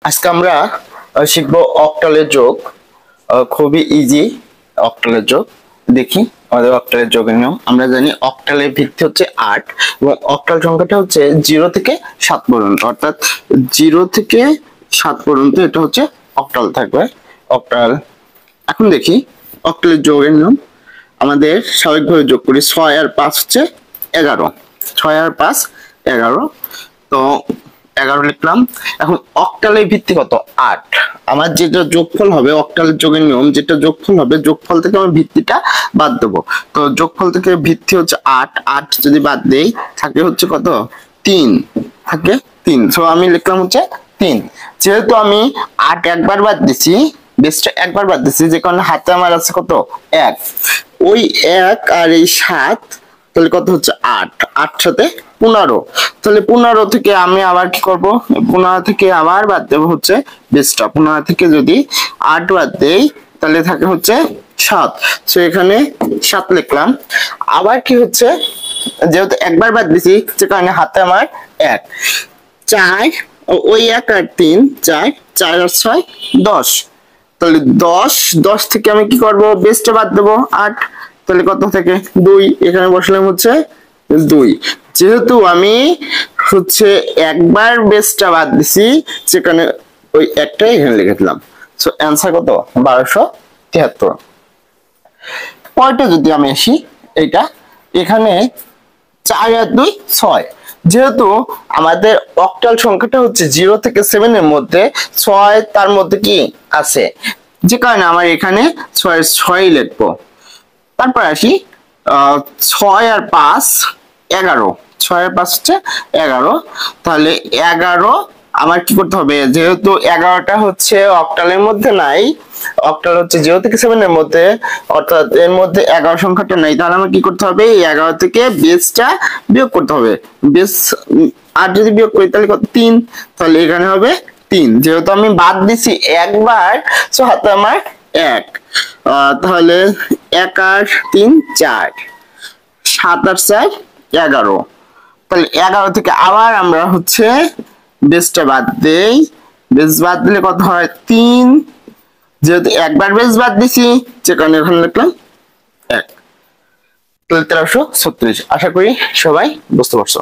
আজকে আমরা শিখবো অক্টালের যোগ। খুবই ইজি অক্টালের যোগ। দেখি আমাদের অক্টালের যোগের নিয়ম। আমরা জানি অক্টালের ভিত্তি হচ্ছে 8 এবং অক্টাল সংখ্যাটা হচ্ছে 0 থেকে 7 পর্যন্ত, অর্থাৎ 0 থেকে 7 পর্যন্ত এটা হচ্ছে অক্টাল থাকবে। অক্টাল এখন দেখি অক্টালের যোগের নিয়ম। আমাদের স্বাভাবিকভাবে যোগ করি, 6 আর 5 হচ্ছে 11, 6 আর 5 11। তো 11 লিখলাম। এখন অক্টালের ভিত্তি কত? 8। আমার যেটা যোগফল হবে, অক্টালের যোগের নিয়ম যেটা যোগফল হবে, যোগফল থেকে আমি ভিত্তিটা বাদ দেবো। তো যোগফল থেকে ভিত্তি হচ্ছে 8, 8 যদি বাদ দেই থাকে হচ্ছে কত? 3 থাকে 3। সো আমি লিখলাম হচ্ছে 3। যেহেতু আমি 8 একবার বাদ দিছি, বেসটা একবার বাদ দিছি, যে কারণে হাতে আমার আছে কত? 1। ওই 1 আর এই 7, তাহলে কত হচ্ছে? 8, 8 সাথে 15। তাহলে 15 থেকে আমি আবার কি করব? 15 থেকে আবার বাদ দেব হচ্ছে বেসটা। 15 থেকে যদি 8 বাদ দেই তাহলে থাকে হচ্ছে 7। সো এখানে 7 লিখলাম। আবার কি হচ্ছে, যেহেতু একবার বাদ দিছি যে কারণে হাতে আমার 1, 4 ওই 1 আর 3 4, 4 আর 6 10। তাহলে 10 থেকে আমি কি করব? বেসটা বাদ দেবো 8। তাহলে কত থেকে? 2। এখানে বসলাম হচ্ছে 2। যেহেতু আমি হচ্ছে একবার বেসটা বাদ দিছি, সেখানে ওই একটাই এখানে লিখে দিলাম। সো অ্যান্সার কত? 1273। পরেরটা যদি আমি আসি, এইটা এখানে 4 আর 2 6। যেহেতু আমাদের অক্টাল সংখ্যাটা হচ্ছে 0 থেকে 7 এর মধ্যে, 6 তার মধ্যে কি আছে, যে কারণে আমার এখানে 6 লিখবো। তারপর আসি 6 আর 5 11, 6 আর 5 হচ্ছে 11। তাহলে 11 আমার কি করতে হবে? যেহেতু 11টা হচ্ছে অক্টালের মধ্যে নাই, অক্টাল হচ্ছে 0 থেকে 7 এর মধ্যে, অর্থাৎ এর মধ্যে 11 সংখ্যাটা নাই, তাহলে আমার কি করতে হবে? এই 11 থেকে বেসটা বিয়োগ করতে হবে। বেস আর যদি বিয়োগ করি তাহলে কত? 3। তাহলে এখানে হবে 3। যেহেতু আমি বাদ দিছি একবার, সো হাতে আমার 1। তাহলে 1 আর 3 4, 7 আর 4 11। তাহলে 11 থেকে আবার আমরা হচ্ছে বেসটা বাদ দেই। বেস বাদ দিলে কত হয়? 3। যেহেতু একবার বেস বাদ দিছি, যে কারণে এখানে লিখলাম 1। তাহলে 1336। আশা করি সবাই বুঝতে পারছো।